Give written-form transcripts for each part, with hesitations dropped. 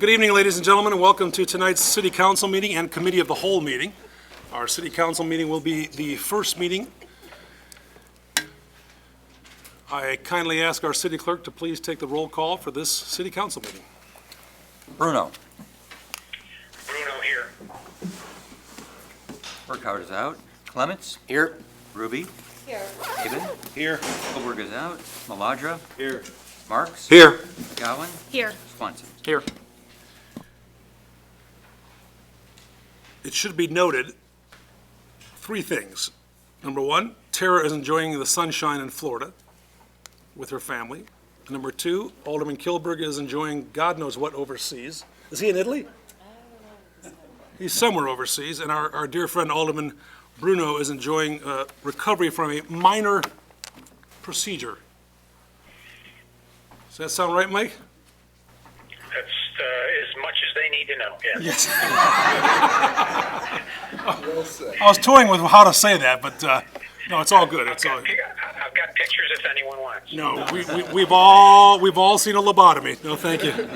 Good evening, ladies and gentlemen, and welcome to tonight's City Council meeting and Committee of the Whole meeting. Our City Council meeting will be the first meeting. I kindly ask our City Clerk to please take the roll call for this City Council meeting. Bruno. Bruno here. Burkhardt is out. Clements. Here. Ruby. Here. David. Here. Goldberg is out. Maladra. Here. Marks. Here. Gowan. Here. Swanson. Here. It should be noted three things. Number one, Tara is enjoying the sunshine in Florida with her family. Number two, Alderman Kilberg is enjoying God knows what overseas. Is he in Italy? He's somewhere overseas. And our dear friend Alderman Bruno is enjoying recovery from a minor procedure. Does that sound right, Mike? That's as much as they need to know, yes. Yes. I was toying with how to say that, but no, it's all good. It's all. I've got pictures if anyone wants. No, we've all seen a lobotomy. No, thank you.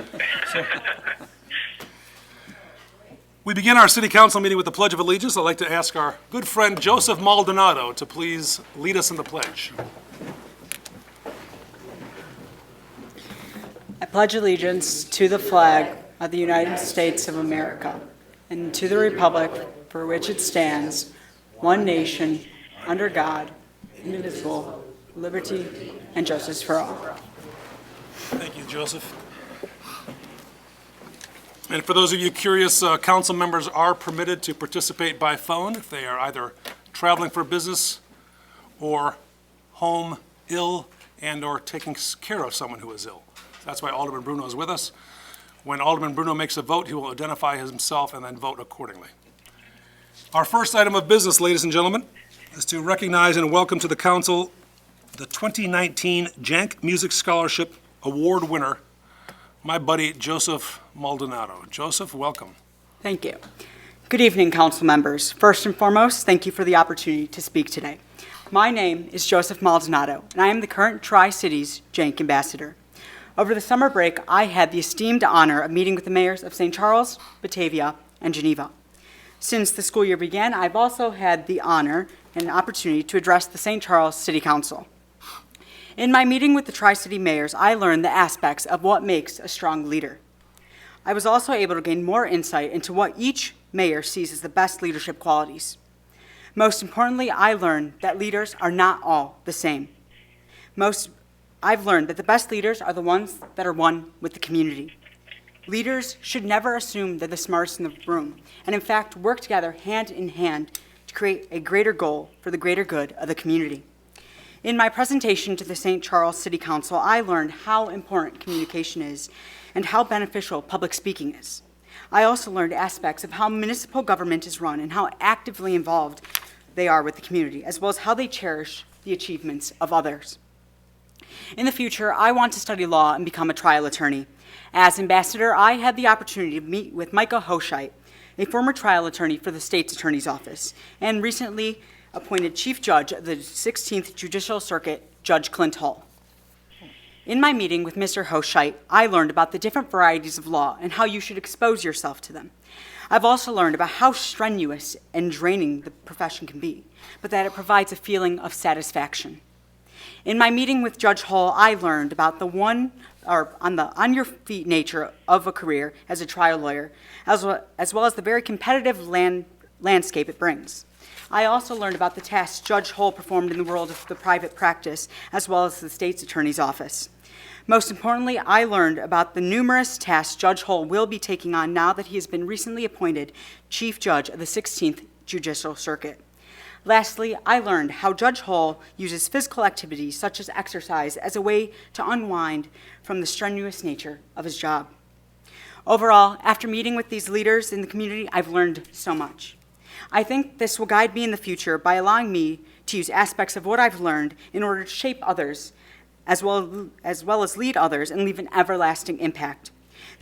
We begin our City Council meeting with the Pledge of Allegiance. I'd like to ask our good friend Joseph Maldonado to please lead us in the pledge. I pledge allegiance to the flag of the United States of America and to the republic for which it stands, one nation, under God, indivisible, liberty and justice for all. Thank you, Joseph. And for those of you curious, council members are permitted to participate by phone if they are either traveling for business or home ill and or taking care of someone who is ill. That's why Alderman Bruno is with us. When Alderman Bruno makes a vote, he will identify himself and then vote accordingly. Our first item of business, ladies and gentlemen, is to recognize and welcome to the council the 2019 Jank Music Scholarship Award winner, my buddy Joseph Maldonado. Joseph, welcome. Thank you. Good evening, council members. First and foremost, thank you for the opportunity to speak today. My name is Joseph Maldonado, and I am the current Tri-Cities Jank Ambassador. Over the summer break, I had the esteemed honor of meeting with the mayors of St. Charles, Batavia, and Geneva. Since the school year began, I've also had the honor and opportunity to address the St. Charles City Council. In my meeting with the Tri-City mayors, I learned the aspects of what makes a strong leader. I was also able to gain more insight into what each mayor sees as the best leadership qualities. Most importantly, I learned that leaders are not all the same. I've learned that the best leaders are the ones that are one with the community. Leaders should never assume they're the smartest in the room, and in fact work together hand in hand to create a greater goal for the greater good of the community. In my presentation to the St. Charles City Council, I learned how important communication is and how beneficial public speaking is. I also learned aspects of how municipal government is run and how actively involved they are with the community, as well as how they cherish the achievements of others. In the future, I want to study law and become a trial attorney. As ambassador, I had the opportunity to meet with Micah Hoshite, a former trial attorney for the state's attorney's office, and recently appointed Chief Judge of the 16th Judicial Circuit, Judge Clint Hall. In my meeting with Mr. Hoshite, I learned about the different varieties of law and how you should expose yourself to them. I've also learned about how strenuous and draining the profession can be, but that it provides a feeling of satisfaction. In my meeting with Judge Hall, I learned about the on-your-feet nature of a career as a trial lawyer, as well as the very competitive landscape it brings. I also learned about the tasks Judge Hall performed in the world of the private practice, as well as the state's attorney's office. Most importantly, I learned about the numerous tasks Judge Hall will be taking on now that he has been recently appointed Chief Judge of the 16th Judicial Circuit. Lastly, I learned how Judge Hall uses physical activities such as exercise as a way to unwind from the strenuous nature of his job. Overall, after meeting with these leaders in the community, I've learned so much. I think this will guide me in the future by allowing me to use aspects of what I've learned in order to shape others, as well as lead others and leave an everlasting impact.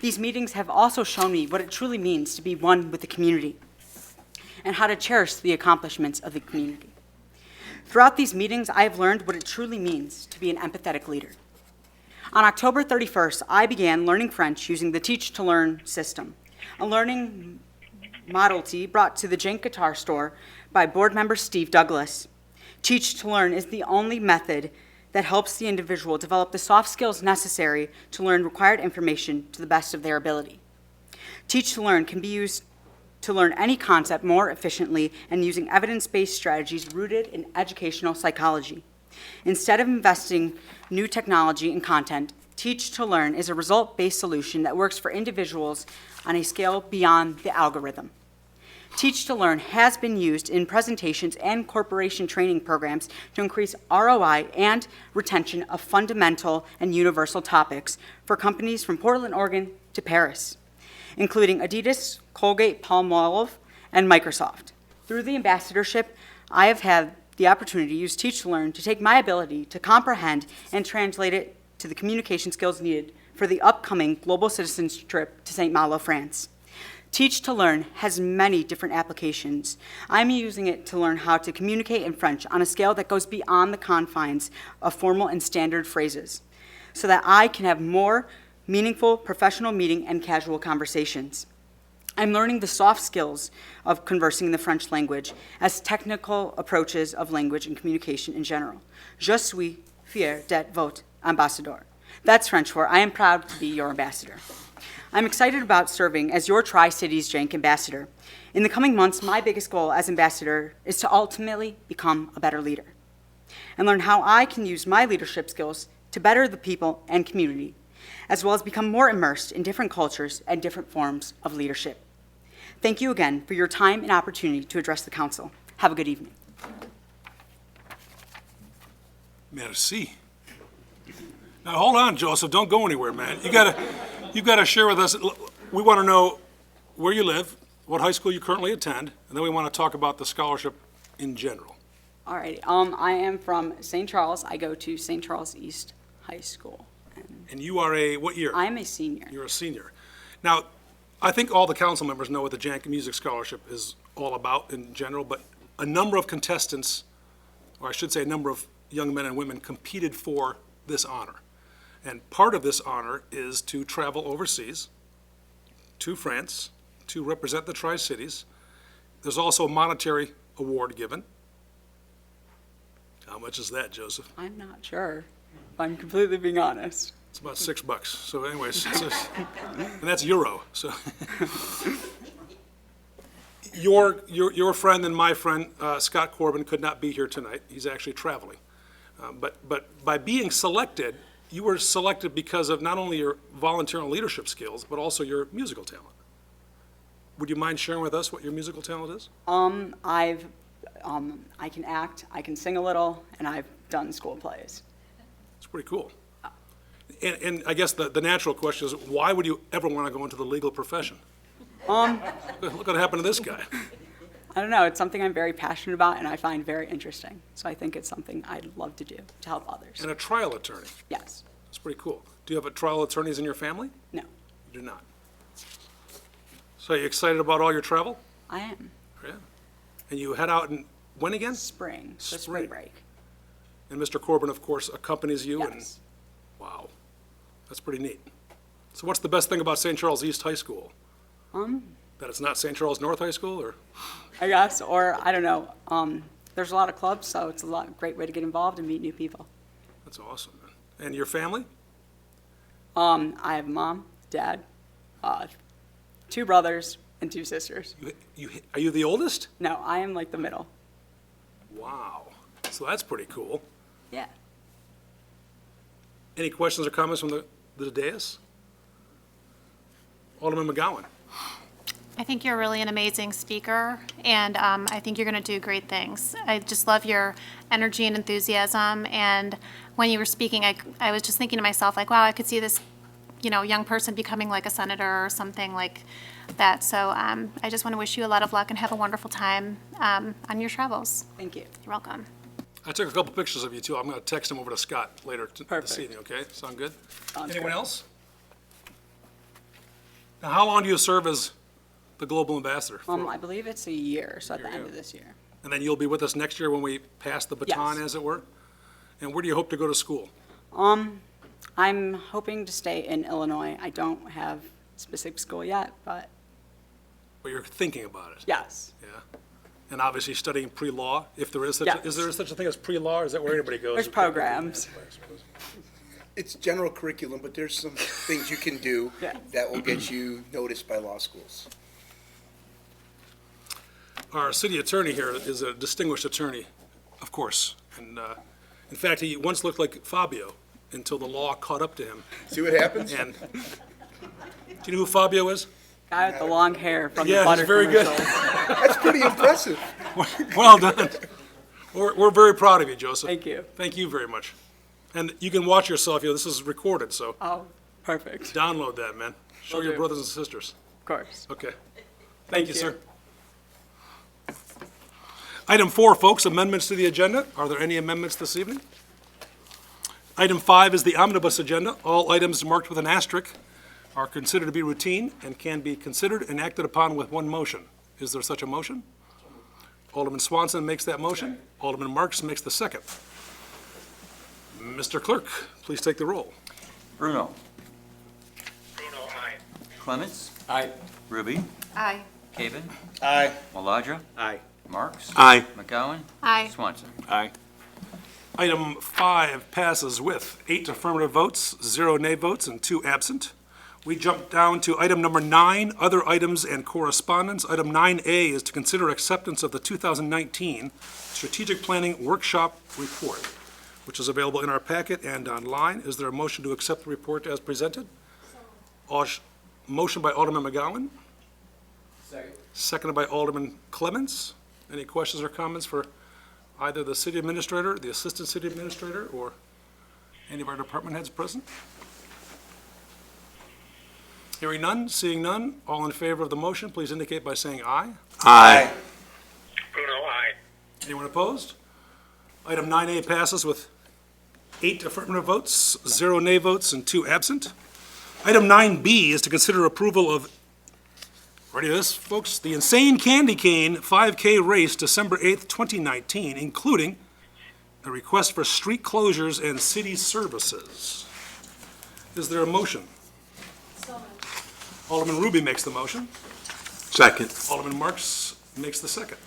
These meetings have also shown me what it truly means to be one with the community and how to cherish the accomplishments of the community. Throughout these meetings, I have learned what it truly means to be an empathetic leader. On October 31st, I began learning French using the Teach to Learn system, a learning modality brought to the Jank Guitar Store by board member Steve Douglas. Teach to Learn is the only method that helps the individual develop the soft skills necessary to learn required information to the best of their ability. Teach to Learn can be used to learn any concept more efficiently and using evidence-based strategies rooted in educational psychology. Instead of investing new technology and content, Teach to Learn is a result-based solution that works for individuals on a scale beyond the algorithm. Teach to Learn has been used in presentations and corporation training programs to increase ROI and retention of fundamental and universal topics for companies from Portland, Oregon to Paris, including Adidas, Colgate-Palmolive, and Microsoft. Through the ambassadorship, I have had the opportunity to use Teach to Learn to take my ability to comprehend and translate it to the communication skills needed for the upcoming Global Citizens trip to St. Malo, France. Teach to Learn has many different applications. I'm using it to learn how to communicate in French on a scale that goes beyond the confines of formal and standard phrases, so that I can have more meaningful professional meeting and casual conversations. I'm learning the soft skills of conversing in the French language as technical approaches of language and communication in general. Je suis fier d'être votre ambassadeur. That's French for I am proud to be your ambassador. I'm excited about serving as your Tri-Cities Jank ambassador. In the coming months, my biggest goal as ambassador is to ultimately become a better leader and learn how I can use my leadership skills to better the people and community, as well as become more immersed in different cultures and different forms of leadership. Thank you again for your time and opportunity to address the council. Have a good evening. Merci. Now, hold on, Joseph, don't go anywhere, man. You gotta share with us, we want to know where you live, what high school you currently attend, and then we want to talk about the scholarship in general. All right, I am from St. Charles. I go to St. Charles East High School. And you are what year? I'm a senior. You're a senior. Now, I think all the council members know what the Jank Music Scholarship is all about in general, but a number of contestants, or I should say a number of young men and women, competed for this honor. And part of this honor is to travel overseas to France to represent the Tri-Cities. There's also a monetary award given. How much is that, Joseph? I'm not sure, if I'm completely being honest. It's about $6. So anyways, and that's euro, so. Your friend and my friend, Scott Corbin, could not be here tonight. He's actually traveling. But by being selected, you were selected because of not only your volunteer and leadership skills, but also your musical talent. Would you mind sharing with us what your musical talent is? I can act, I can sing a little, and I've done school plays. It's pretty cool. And I guess the natural question is, why would you ever want to go into the legal profession? Look what happened to this guy. I don't know, it's something I'm very passionate about and I find very interesting. So I think it's something I'd love to do to help others. And a trial attorney. Yes. That's pretty cool. Do you have trial attorneys in your family? No, You do not. So are you excited about all your travel? I am. Yeah. And you head out in, when again? Spring, so Spring. spring break. And Mr. Corbin, of course, accompanies you? And Yes. wow, that's pretty neat. So what's the best thing about St. Charles East High School? That it's not St. Charles North High School, or? I guess, or I don't know. There's a lot of clubs, so it's a great way to get involved and meet new people. That's awesome, man. And your family? I have a mom, dad, 2 brothers, and 2 sisters. Are you the oldest? No, I am like the middle. Wow. So that's pretty cool. Yeah. Any questions or comments from the dais? Alderman McGowan. I think you're really an amazing speaker, and I think you're going to do great things. I just love your energy and enthusiasm, and when you were speaking, I was just thinking to myself, like, wow, I could see this, young person becoming like a senator or something like that. So I just want to wish you a lot of luck and have a wonderful time on your travels. Thank you. You're welcome. I took a couple pictures of you, too. I'm going to text them over to Scott later this Perfect. evening, okay? Sound good? Sounds Anyone great. else? Now, how long do you serve as the global ambassador? For? I believe it's a year, so at the Year, end yeah. of this year. And then you'll be with us next year when we pass the baton, Yes. as it were? And where do you hope to go to school? I'm hoping to stay in Illinois. I don't have specific school yet, but But you're thinking about it? yes. Yeah. And obviously studying pre-law, if there is such, is there such a thing as pre-law, or is that where anybody goes? There's programs. It's general curriculum, but there's some things you can do Yeah. that will get you noticed by law schools. Our city attorney here is a distinguished attorney, of course. And in fact, he once looked like Fabio until the law caught up to him. See what happens? And do you know who Fabio is? Guy with the long hair from the Yeah, butter he's very good. commercials. That's pretty impressive. Well done. We're very proud of you, Joseph. Thank you. Thank you very much. And you can watch yourself, this is recorded, so Oh, perfect. download that, man. Show Will your do. brothers and sisters. Of course. Okay. Thank you, sir. Item 4, folks, amendments to the agenda. Are there any amendments this evening? Item 5 is the omnibus agenda. All items marked with an asterisk are considered to be routine and can be considered and acted upon with one motion. Is there such a motion? Alderman Swanson makes that motion. Alderman Marks makes the second. Mr. Clerk, please take the roll. Bruno. Bruno, aye. Clements. Aye. Ruby. Aye. Caven. Aye. Maladra. Aye. Marks. Aye. McGowan. Aye. Swanson. Aye. Item 5 passes with 8 affirmative votes, 0 nay votes, and 2 absent. We jump down to item number 9, other items and correspondence. Item 9A is to consider acceptance of the 2019 Strategic Planning Workshop Report, which is available in our packet and online. Is there a motion to accept the report as presented? Motion by Alderman McGowan. Second. Seconded by Alderman Clements. Any questions or comments for either the city administrator, the assistant city administrator, or any of our department heads present? Hearing none, seeing none, all in favor of the motion, please indicate by saying aye. Aye. Bruno, aye. Anyone opposed? Item 9A passes with 8 affirmative votes, 0 nay votes, and 2 absent. Item 9B is to consider approval of, ready to this, folks, the Insane Candy Cane 5K race, December 8th, 2019, including a request for street closures and city services. Is there a motion? Alderman Ruby makes the motion. Second. Alderman Marks makes the second.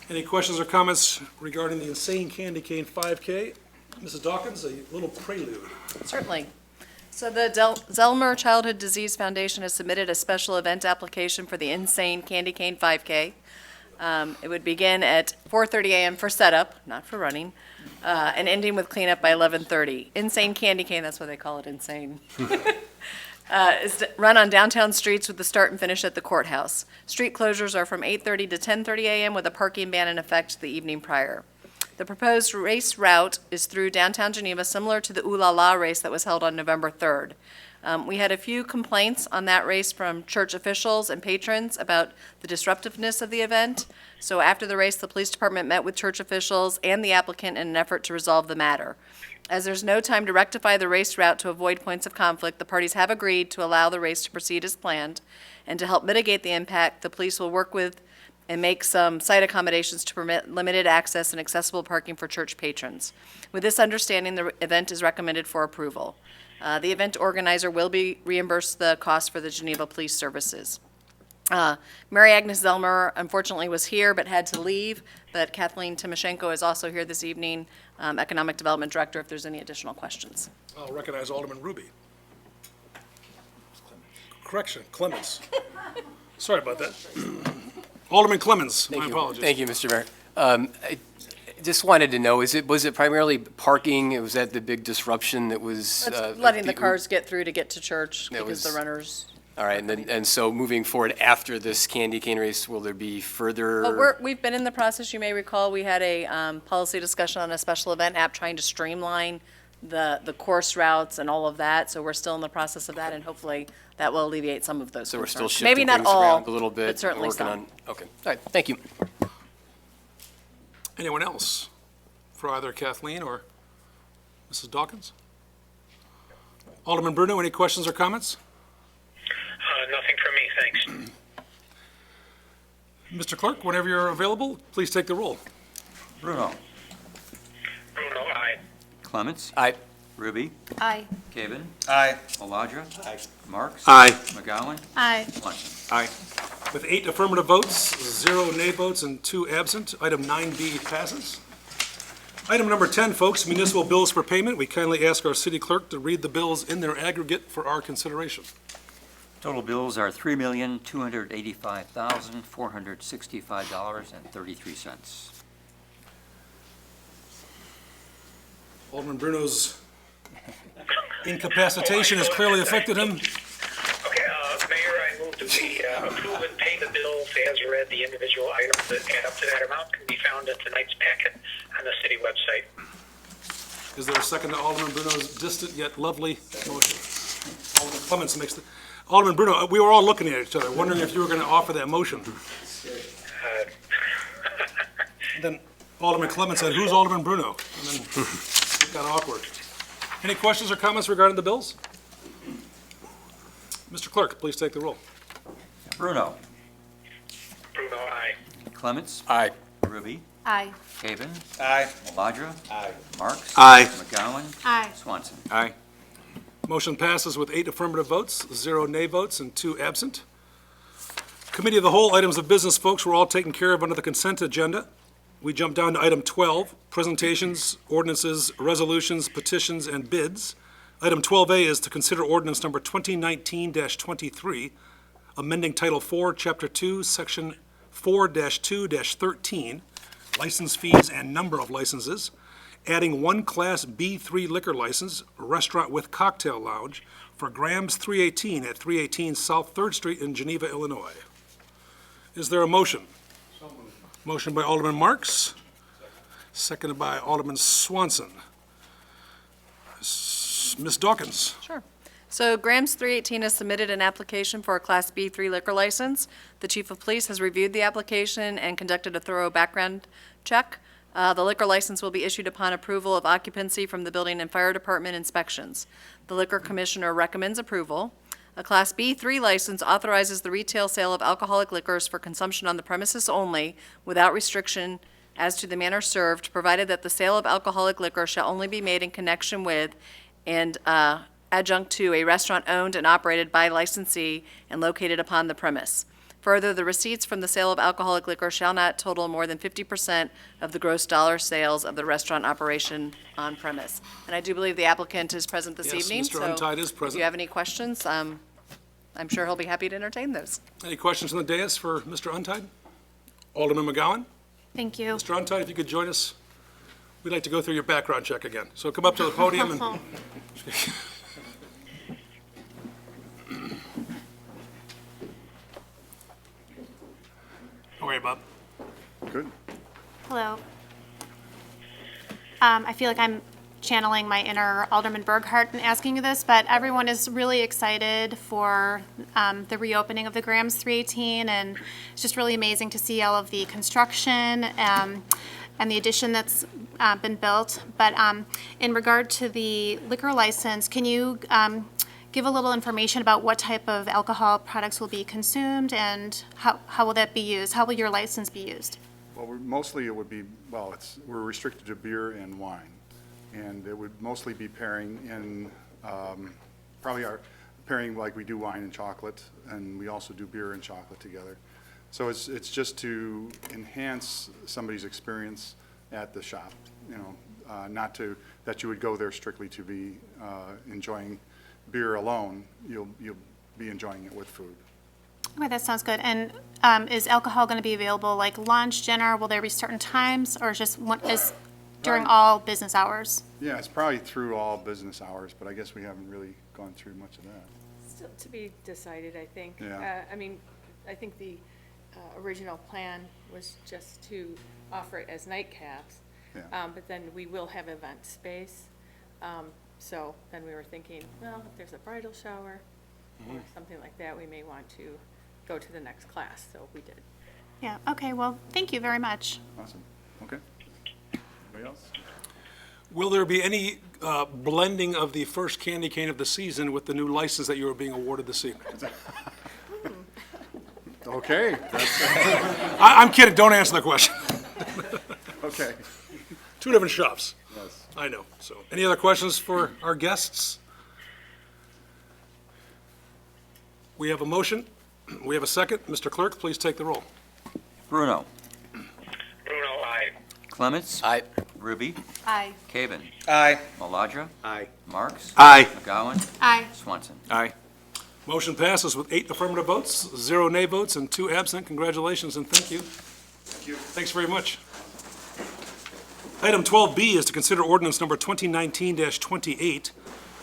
Any questions or comments regarding the Insane Candy Cane 5K? Mrs. Dawkins, a little prelude. Certainly. So the Zelmer Childhood Disease Foundation has submitted a special event application for the Insane Candy Cane 5K. It would begin at 4:30 a.m. for setup, not for running, and ending with cleanup by 11:30. Insane Candy Cane, that's why they call it insane. Is run on downtown streets with the start and finish at the courthouse. Street closures are from 8:30 to 10:30 a.m. with a parking ban in effect the evening prior. The proposed race route is through downtown Geneva, similar to the Ooh La La race that was held on November 3rd. We had a few complaints on that race from church officials and patrons about the disruptiveness of the event. So after the race, the police department met with church officials and the applicant in an effort to resolve the matter. As there's no time to rectify the race route to avoid points of conflict, the parties have agreed to allow the race to proceed as planned. And to help mitigate the impact, the police will work with and make some site accommodations to permit limited access and accessible parking for church patrons. With this understanding, the event is recommended for approval. The event organizer will be reimbursed the cost for the Geneva Police Services. Mary Agnes Zelmer unfortunately was here but had to leave, but Kathleen Timoshenko is also here this evening, Economic Development Director, if there's any additional questions. I'll recognize Alderman Ruby. Correction, Clemens. Sorry about that. Alderman Clemens, my apologies. Thank you, Mr. Mayor. I just wanted to know, was it primarily parking? Was that the big disruption that was? That's letting the people- cars get through to get to church That because the was- runners. All right, and so moving forward after this candy cane race, will there be further? Well, we've been in the process, you may recall, we had a policy discussion on a special event app trying to streamline the course routes and all of that, so we're still in the process of that, and hopefully that will alleviate some of those So we're still concerns. shifting Maybe not things all, around a little bit? but certainly working some. on- Okay, all right, thank you. Anyone else for either Kathleen or Mrs. Dawkins? Alderman Bruno, any questions or comments? Nothing from me, thanks. Mr. Clerk, whenever you're available, please take the roll. Bruno. Bruno, aye. Clements. Aye. Ruby. Aye. Caven. Aye. Maladra. Marks. Aye. McGowan. Aye. Swanson. Aye. With 8 affirmative votes, 0 nay votes, and 2 absent, item 9B passes. Item number 10, folks, municipal bills for payment. We kindly ask our city clerk to read the bills in their aggregate for our consideration. Total bills are $3,285,465.33. Alderman Bruno's incapacitation has clearly affected him. Okay, Mayor, I move that we approve and pay the bills as read. The individual items that add up to that amount can be found in tonight's packet on the city website. Is there a second to Alderman Bruno's distant yet lovely motion? Alderman Clements makes the, Alderman Bruno, we were all looking at each other, wondering if you were going to offer that motion. Then Alderman Clements said, "Who's Alderman Bruno?" And then it got awkward. Any questions or comments regarding the bills? Mr. Clerk, please take the roll. Bruno. Bruno, aye. Clements. Aye. Ruby. Aye. Caven. Aye. Maladra. Aye. Marks. Aye. McGowan. Aye. Swanson. Aye. Motion passes with 8 affirmative votes, 0 nay votes, and 2 absent. Committee of the Whole items of business, folks, were all taken care of under the consent agenda. We jump down to item 12, presentations, ordinances, resolutions, petitions, and bids. Item 12A is to consider ordinance number 2019-23, amending Title 4, Chapter 2, Section 4-2-13, license fees and number of licenses, adding one Class B3 liquor license, restaurant with cocktail lounge, for Graham's 318 at 318 South 3rd Street in Geneva, Illinois. Is there a motion? Motion by Alderman Marks, seconded by Alderman Swanson. Ms. Dawkins. Sure. So Graham's 318 has submitted an application for a Class B3 liquor license. The Chief of Police has reviewed the application and conducted a thorough background check. The liquor license will be issued upon approval of occupancy from the Building and Fire Department inspections. The Liquor Commissioner recommends approval. A Class B3 license authorizes the retail sale of alcoholic liquors for consumption on the premises only, without restriction as to the manner served, provided that the sale of alcoholic liquor shall only be made in connection with and adjunct to a restaurant owned and operated by licensee and located upon the premise. Further, the receipts from the sale of alcoholic liquor shall not total more than 50% of the gross dollar sales of the restaurant operation on premise. And I do believe the applicant is present this Yes, evening. Mr. Untide is If present. you have any questions, I'm sure he'll be happy to entertain those. Any questions from the dais for Mr. Untide? Alderman McGowan? Thank you. Mr. Untide, if you could join us, we'd like to go through your background check again. So come up to the podium and... How are you, Bob? Good. Hello. I feel like I'm channeling my inner Alderman Burghardt and asking you this, but everyone is really excited for the reopening of the Graham's 318, and it's just really amazing to see all of the construction and the addition that's been built. But in regard to the liquor license, can you give a little information about what type of alcohol products will be consumed and how will that be used? How will your license be used? Well, mostly it would be, well, we're restricted to beer and wine. And it would mostly be pairing in, probably our pairing like we do wine and chocolate, and we also do beer and chocolate together. So it's just to enhance somebody's experience at the shop, you know, not that you would go there strictly to be enjoying beer alone. You'll be enjoying it with food. Okay, that sounds good. And is alcohol going to be available like lunch, dinner? Will there be certain times, or just during all business hours? Yeah, it's probably through all business hours, but I guess we haven't really gone through much of that. Still to be decided, I think. Yeah. I mean, I think the original plan was just to offer it as nightcaps. Yeah. But then we will have event space. So then we were thinking, well, if there's a bridal shower or something like that, we may want to go to the next class, so we did. Yeah, okay, well, thank you very much. Awesome. Okay. Anybody else? Will there be any blending of the first candy cane of the season with the new license that you are being awarded this evening? Okay. I'm kidding, don't answer the question. Okay. Two different shops. Yes. I know. So, any other questions for our guests? We have a motion. We have a second. Mr. Clerk, please take the roll. Bruno, Bruno, aye. Clements. Aye. Ruby. Aye. Caven. Aye. Maladra. Aye. Marks. Aye. McGowan. Aye. Swanson. Aye. Motion passes with 8 affirmative votes, 0 nay votes, and 2 absent. Congratulations and thank you. Thank you. Thanks very much. Item 12B is to consider ordinance number 2019-28,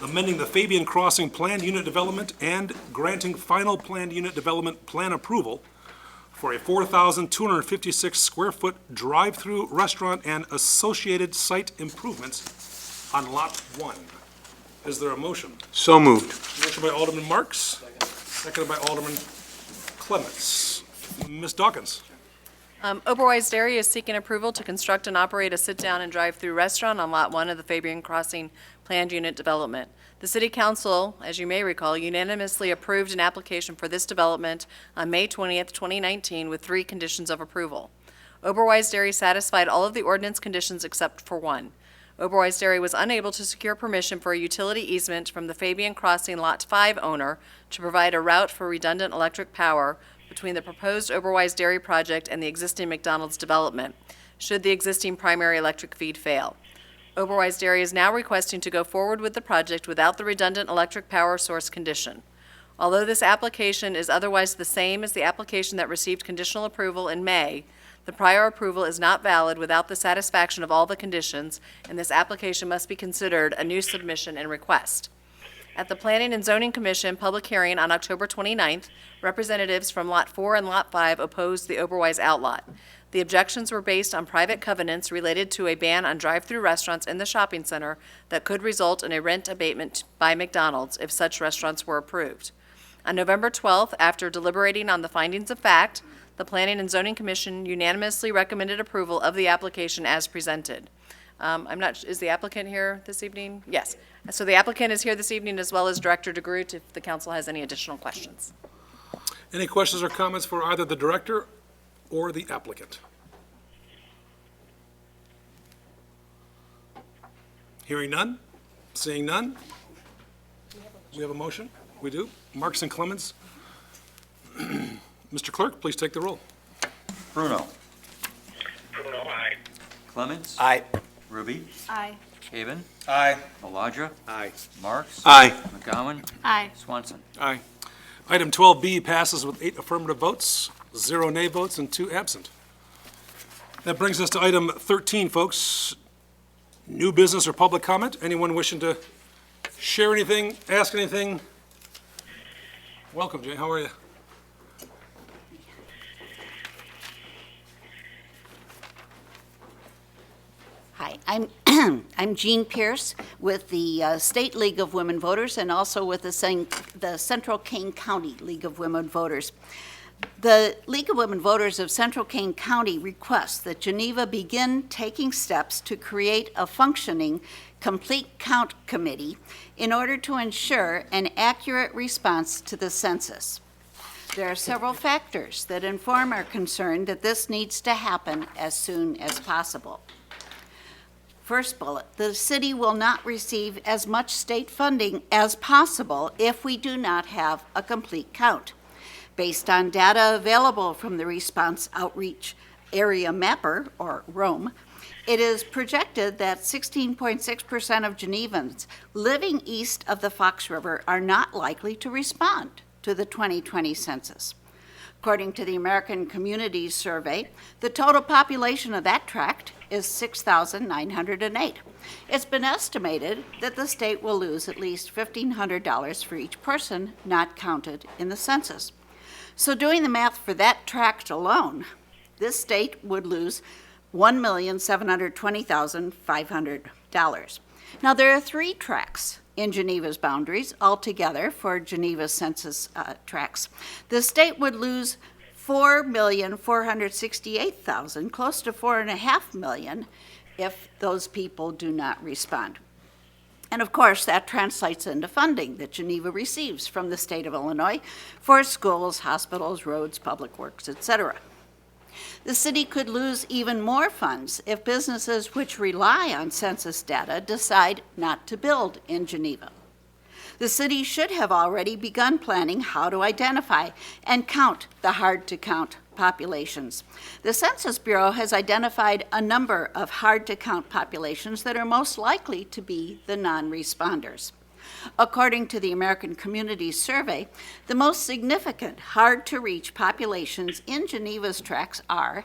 amending the Fabian Crossing Planned Unit Development and granting final planned unit development plan approval for a 4,256 square foot drive-through restaurant and associated site improvements on Lot 1. Is there a motion? So moved. Motion by Alderman Marks, seconded by Alderman Clements. Ms. Dawkins. Oberweis Dairy is seeking approval to construct and operate a sit-down and drive-through restaurant on Lot 1 of the Fabian Crossing Planned Unit Development. The City Council, as you may recall, unanimously approved an application for this development on May 20th, 2019, with 3 conditions of approval. Oberweis Dairy satisfied all of the ordinance conditions except for one. Oberweis Dairy was unable to secure permission for a utility easement from the Fabian Crossing Lot 5 owner to provide a route for redundant electric power between the proposed Oberweis Dairy project and the existing McDonald's development, should the existing primary electric feed fail. Oberweis Dairy is now requesting to go forward with the project without the redundant electric power source condition. Although this application is otherwise the same as the application that received conditional approval in May, the prior approval is not valid without the satisfaction of all the conditions, and this application must be considered a new submission and request. At the Planning and Zoning Commission public hearing on October 29th, representatives from Lot 4 and Lot 5 opposed the Oberweis outlot. The objections were based on private covenants related to a ban on drive-through restaurants in the shopping center that could result in a rent abatement by McDonald's if such restaurants were approved. On November 12th, after deliberating on the findings of fact, the Planning and Zoning Commission unanimously recommended approval of the application as presented. Is the applicant here this evening? Yes. So the applicant is here this evening, as well as Director DeGroot, if the council has any additional questions. Any questions or comments for either the director or the applicant? Hearing none, seeing none. We have a motion? We do. Marks and Clements. Mr. Clerk, please take the roll. Bruno, Bruno, aye. Clements. Aye. Ruby. Aye. Caven. Aye. Maladra. Aye. Marks. Aye. McGowan. Aye. Swanson. Aye. Item 12B passes with 8 affirmative votes, 0 nay votes, and 2 absent. That brings us to item 13, folks. New business or public comment? Anyone wishing to share anything, ask anything? Welcome, Jay. How are you? Hi, I'm Jean Pierce with the State League of Women Voters and also with the Central Kane County League of Women Voters. The League of Women Voters of Central Kane County requests that Geneva begin taking steps to create a functioning complete count committee in order to ensure an accurate response to the census. There are several factors that inform our concern that this needs to happen as soon as possible. First bullet, the city will not receive as much state funding as possible if we do not have a complete count. Based on data available from the Response Outreach Area Mapper, or ROAM, it is projected that 16.6% of Genevans living east of the Fox River are not likely to respond to the 2020 census. According to the American Communities Survey, the total population of that tract is 6,908. It's been estimated that the state will lose at least $1,500 for each person not counted in the census. So doing the math for that tract alone, this state would lose $1,720,500. Now, there are 3 tracts in Geneva's boundaries altogether for Geneva census tracts. The state would lose $4,468,000, close to $4.5 million, if those people do not respond. And of course, that translates into funding that Geneva receives from the state of Illinois for schools, hospitals, roads, public works, etc. The city could lose even more funds if businesses which rely on census data decide not to build in Geneva. The city should have already begun planning how to identify and count the hard-to-count populations. The Census Bureau has identified a number of hard-to-count populations that are most likely to be the non-responders. According to the American Communities Survey, the most significant hard-to-reach populations in Geneva's tracts are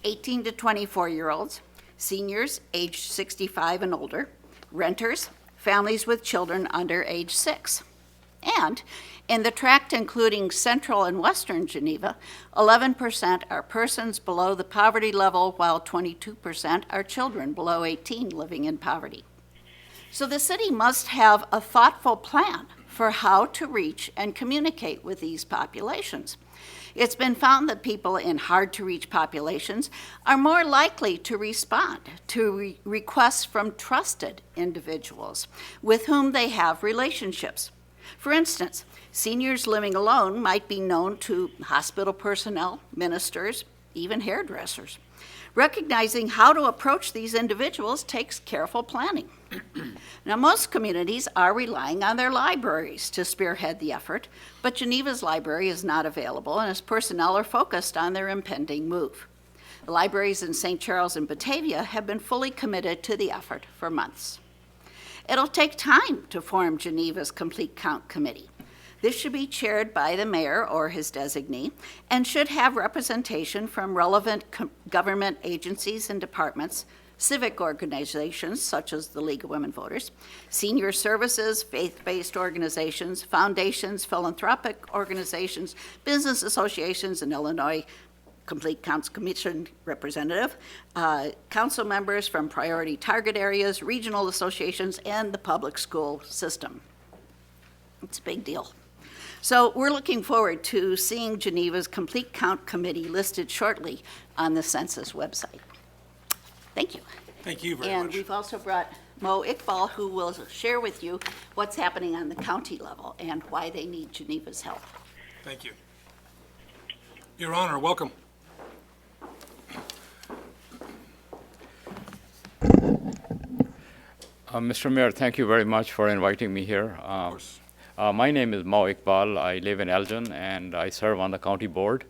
18 to 24-year-olds, seniors aged 65 and older, renters, families with children under age 6. And in the tract including central and western Geneva, 11% are persons below the poverty level, while 22% are children below 18 living in poverty. So the city must have a thoughtful plan for how to reach and communicate with these populations. It's been found that people in hard-to-reach populations are more likely to respond to requests from trusted individuals with whom they have relationships. For instance, seniors living alone might be known to hospital personnel, ministers, even hairdressers. Recognizing how to approach these individuals takes careful planning. Now, most communities are relying on their libraries to spearhead the effort, but Geneva's library is not available, and its personnel are focused on their impending move. The libraries in St. Charles and Batavia have been fully committed to the effort for months. It'll take time to form Geneva's Complete Count Committee. This should be chaired by the mayor or his designee and should have representation from relevant government agencies and departments, civic organizations such as the League of Women Voters, senior services, faith-based organizations, foundations, philanthropic organizations, business associations, and Illinois Complete Counts Commission representative, council members from priority target areas, regional associations, and the public school system. It's a big deal. So we're looking forward to seeing Geneva's Complete Count Committee listed shortly on the census website. Thank you. Thank you very And much. we've also brought Mo Iqbal, who will share with you what's happening on the county level and why they need Geneva's help. Thank you. Your Honor, welcome. Mr. Mayor, thank you very much for inviting me here. Of course. My name is Mo Iqbal. I live in Elgin, and I serve on the county board.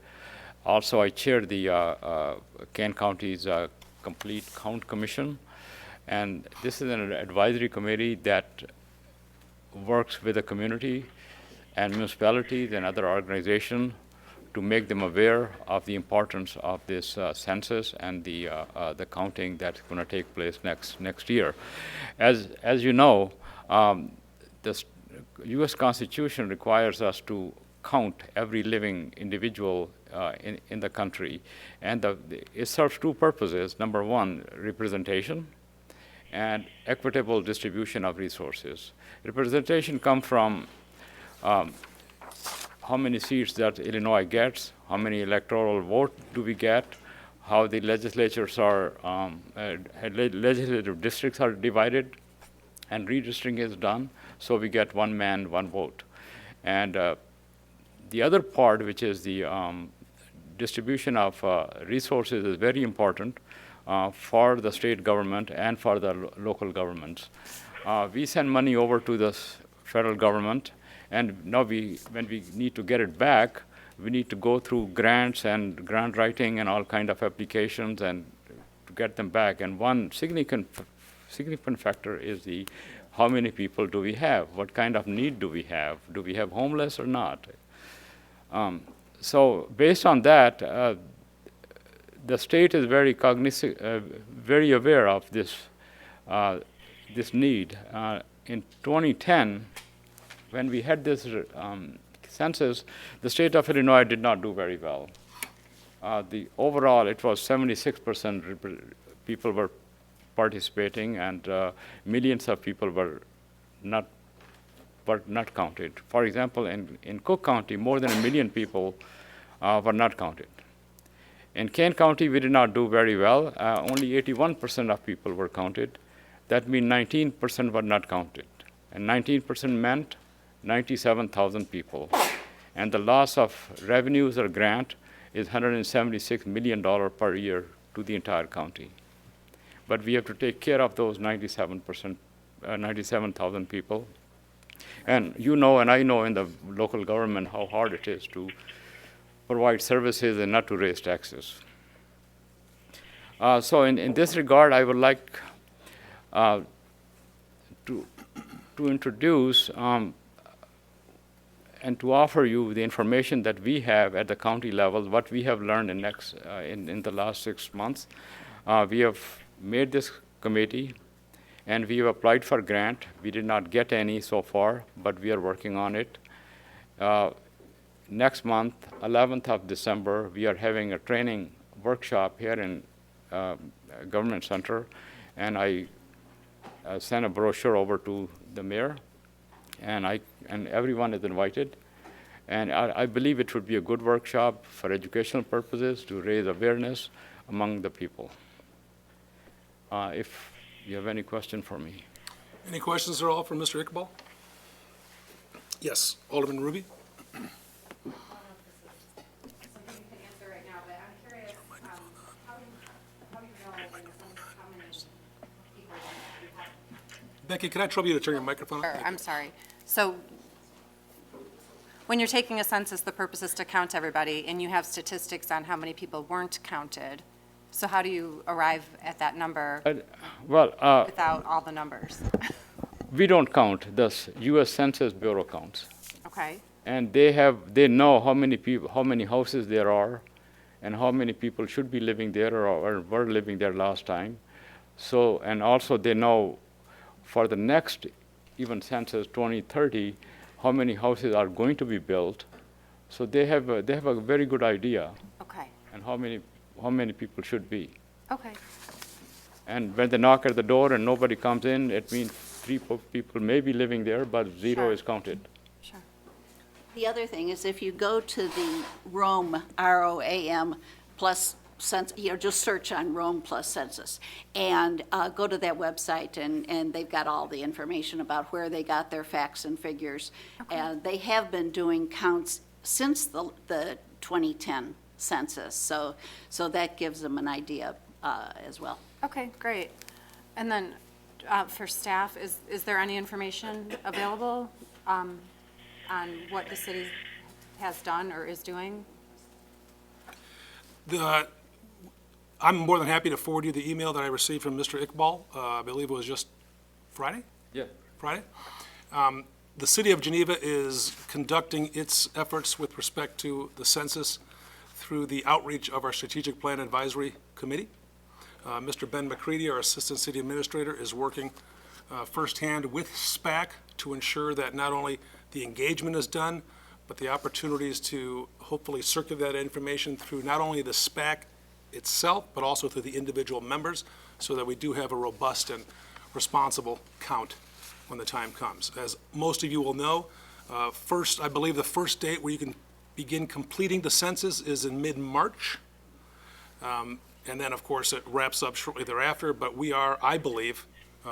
Also, I chair the Kane County's Complete Count Commission, and this is an advisory committee that works with the community and municipalities and other organizations to make them aware of the importance of this census and the counting that's going to take place next year. As you know, the U.S. Constitution requires us to count every living individual in the country, and it serves two purposes. Number one, representation, and equitable distribution of resources. Representation comes from how many seats that Illinois gets, how many electoral votes do we get, how the legislatures are, legislative districts are divided, and redistricting is done, so we get one man, one vote. And the other part, which is the distribution of resources, is very important for the state government and for the local governments. We send money over to the federal government, and now when we need to get it back, we need to go through grants and grant writing and all kind of applications and to get them back. And one significant factor is how many people do we have? What kind of need do we have? Do we have homeless or not? So based on that, the state is very cognizant, very aware of this need. In 2010, when we had this census, the state of Illinois did not do very well. Overall, it was 76% people were participating, and millions of people were not counted. For example, in Cook County, more than 1 million people were not counted. In Kane County, we did not do very well. Only 81% of people were counted. That means 19% were not counted. And 19% meant 97,000 people. And the loss of revenues or grant is $176 million per year to the entire county. But we have to take care of those 97,000 people. And you know, and I know in the local government how hard it is to provide services and not to raise taxes. So in this regard, I would like to introduce and to offer you the information that we have at the county level, what we have learned in the last 6 months. We have made this committee, and we have applied for grant. We did not get any so far, but we are working on it. Next month, 11th of December, we are having a training workshop here in Government Center, and I sent a brochure over to the mayor, and everyone is invited. And I believe it would be a good workshop for educational purposes to raise awareness among the people. If you have any question for me. Any questions at all for Mr. Iqbal? Yes, Alderman Ruby? Becky, can I trouble you to turn your microphone on? Sure, I'm sorry. So when you're taking a census, the purpose is to count everybody, and you have statistics on how many people weren't counted. So how do you arrive at that number without all the numbers? We don't count. The U.S. Census Bureau counts. Okay. And they know how many people, how many houses there are, and how many people should be living there or were living there last time. So, and also they know for the next even census 2030, how many houses are going to be built. So they have a very good idea. Okay. And how many people should be. Okay. And when they knock at the door and nobody comes in, it means 3 people may be living there, but 0 Sure. is counted. Sure. The other thing is if you go to the Rome, ROAM, plus census, just search on Rome plus census, and go to that website, and they've got all the information about where they got their facts and figures. And they have been doing counts since the 2010 census, so that gives them an idea as well. Okay, great. And then for staff, is there any information available on what the city has done or is doing? I'm more than happy to forward you the email that I received from Mr. Iqbal. I believe it was just Friday? Yeah. Friday? The city of Geneva is conducting its efforts with respect to the census through the outreach of our Strategic Plan Advisory Committee. Mr. Ben McCready, our Assistant City Administrator, is working firsthand with SPAC to ensure that not only the engagement is done, but the opportunities to hopefully circulate that information through not only the SPAC itself, but also through the individual members, so that we do have a robust and responsible count when the time comes. As most of you will know, I believe the first date where you can begin completing the census is in mid-March. And then, of course, it wraps up shortly thereafter, but we are, I believe,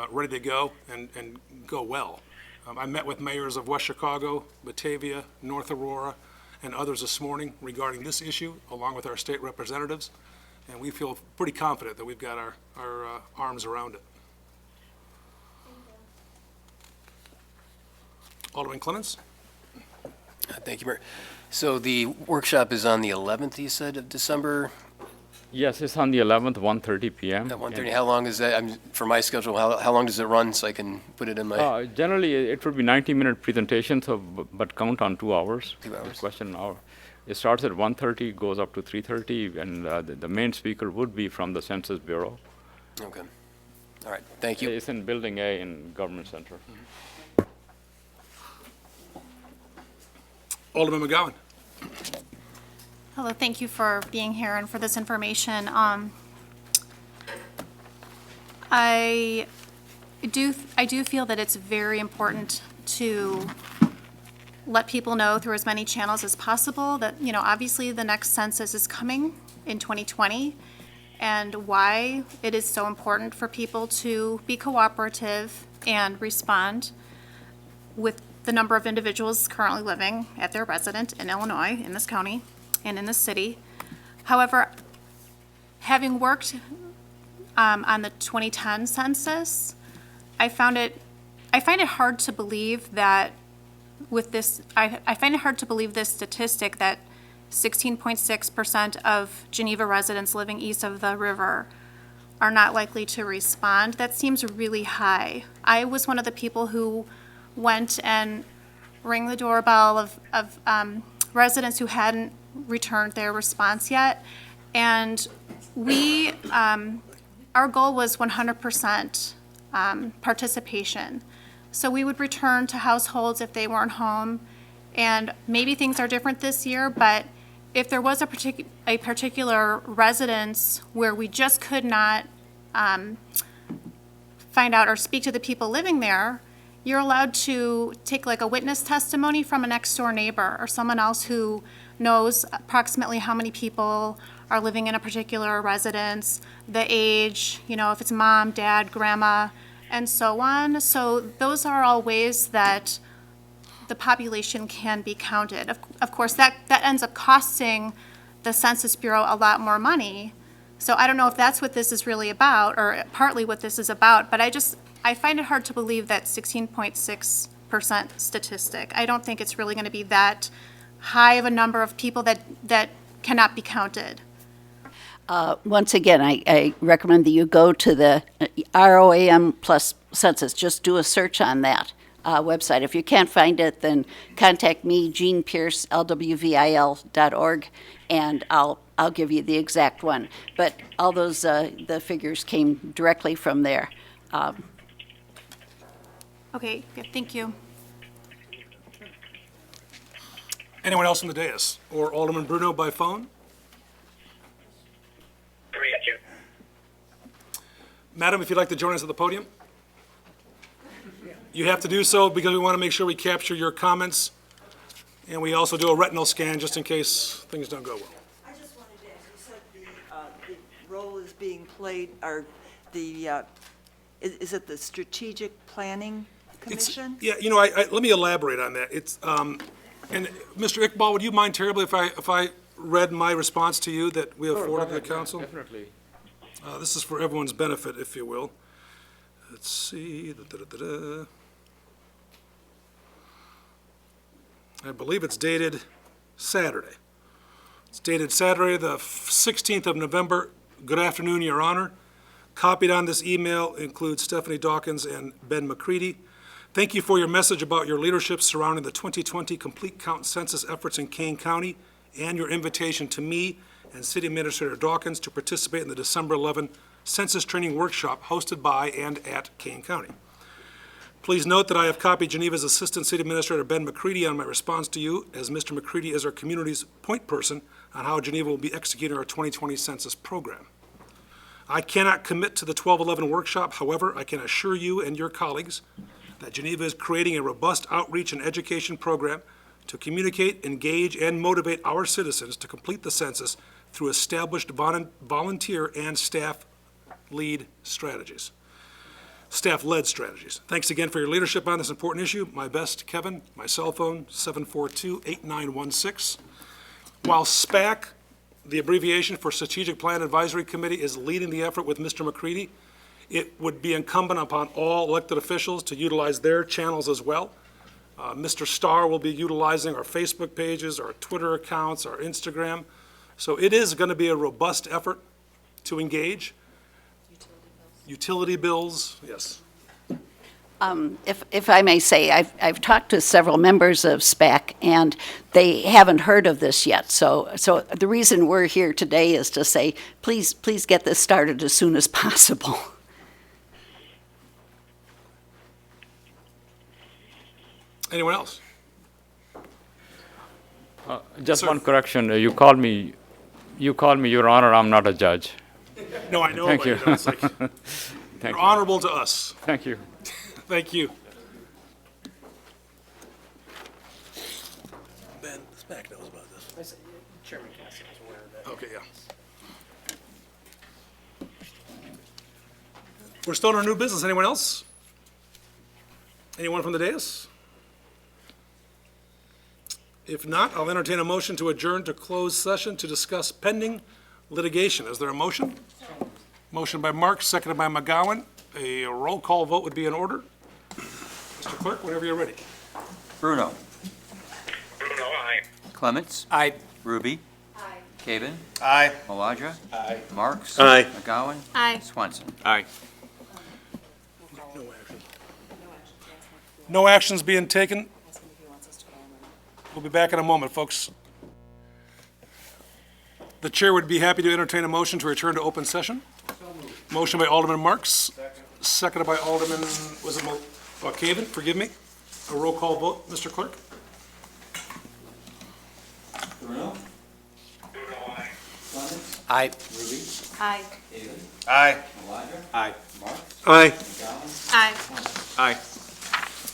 ready to go and go well. I met with mayors of West Chicago, Batavia, North Aurora, and others this morning regarding this issue, along with our state representatives, and we feel pretty confident that we've got our arms around it. Alderman Clements? Thank you, Mayor. So the workshop is on the 11th, you said, of December? Yes, it's on the 11th, 1:30 p.m. At 1:30. How long is that? For my schedule, how long does it run so I can put it in my? Generally, it would be 90-minute presentation, but count on 2 hours. 2 hours. Question an hour. It starts at 1:30, goes up to 3:30, and the main speaker would be from the Census Bureau. Okay. All right. Thank you. It's in Building A in Government Center. Alderman McGowan? Hello, thank you for being here and for this information. I do feel that it's very important to let people know through as many channels as possible that, obviously the next census is coming in 2020, and why it is so important for people to be cooperative and respond with the number of individuals currently living at their residence in Illinois, in this county, and in this city. However, having worked on the 2010 census, I find it hard to believe that with this, I find it hard to believe this statistic that 16.6% of Geneva residents living east of the river are not likely to respond. That seems really high. I was one of the people who went and rang the doorbell of residents who hadn't returned their response yet. And we, our goal was 100% participation. So we would return to households if they weren't home. And maybe things are different this year, but if there was a particular residence where we just could not find out or speak to the people living there, you're allowed to take like a witness testimony from a next door neighbor or someone else who knows approximately how many people are living in a particular residence, the age, if it's mom, dad, grandma, and so on. So those are all ways that the population can be counted. Of course, that ends up costing the Census Bureau a lot more money. So I don't know if that's what this is really about, or partly what this is about, but I find it hard to believe that 16.6% statistic. I don't think it's really going to be that high of a number of people that cannot be counted. Once again, I recommend that you go to the ROAM plus census. Just do a search on that website. If you can't find it, then contact me, Jean Pierce, lwvil.org, and I'll give you the exact one. But all those the figures came directly from there. Okay, yeah, thank you. Anyone else on the dais? Or Alderman Bruno by phone? Thank you. Madam, if you'd like to join us at the podium? You have to do so because we want to make sure we capture your comments, and we also do a retinal scan just in case things don't go well. I just wanted to ask, you said the role is being played, or is it the Strategic Planning Commission? Yeah, let me elaborate on that. It's, and Mr. Iqbal, would you mind terribly if I read my response to you that we have forwarded to the council? Definitely. This is for everyone's benefit, if you will. Let's see. I believe it's dated Saturday. It's dated Saturday, the 16th of November. Good afternoon, Your Honor. Copied on this email includes Stephanie Dawkins and Ben McCready. Thank you for your message about your leadership surrounding the 2020 Complete Count Census efforts in Kane County and your invitation to me and City Administrator Dawkins to participate in the December 11 Census Training Workshop hosted by and at Kane County. Please note that I have copied Geneva's Assistant City Administrator Ben McCready on my response to you, as Mr. McCready is our community's point person on how Geneva will be executing our 2020 census program. I cannot commit to the 1211 workshop. However, I can assure you and your colleagues that Geneva is creating a robust outreach and education program to communicate, engage, and motivate our citizens to complete the census through established volunteer and staff-led strategies. Thanks again for your leadership on this important issue. My best, Kevin. My cell phone, 742-8916. While SPAC, the abbreviation for Strategic Plan Advisory Committee, is leading the effort with Mr. McCready, it would be incumbent upon all elected officials to utilize their channels as well. Mr. Starr will be utilizing our Facebook pages, our Twitter accounts, our Instagram. So it is going to be a robust effort to engage. Utility bills, yes. If I may say, I've talked to several members of SPAC, and they haven't heard of this yet. So the reason we're here today is to say, please get this started as soon as possible. Anyone else? Just Sir. one correction. You call me, Your Honor. I'm not a judge. No, I know. Thank but, you. It's like, Thank you're you. honorable to us. Thank you. Thank you. Ben, SPAC knows about this. Chairman Cassidy is aware of that. Okay, yeah. We're still in our new business. Anyone else? Anyone from the dais? If not, I'll entertain a motion to adjourn to closed session to discuss pending litigation. Is there a motion? Motion by Marks, seconded by McGowan. A roll call vote would be in order. Mr. Clerk, whenever you're ready. Bruno. Bruno, aye. Clements. Aye. Ruby. Aye. Caven. Aye. Maladra. Aye. Marks. Aye. McGowan. Aye. Swanson. Aye. No actions being taken. We'll be back in a moment, folks. The chair would be happy to entertain a motion to return to open session. Motion by Alderman Marks, seconded by Alderman, was it Caven, forgive me. A roll call vote, Mr. Clerk? Bruno. Bruno, aye. Clements. Aye. Ruby. Aye. Caven. Aye. Maladra. Aye. Marks. Aye. McGowan. Aye. Aye.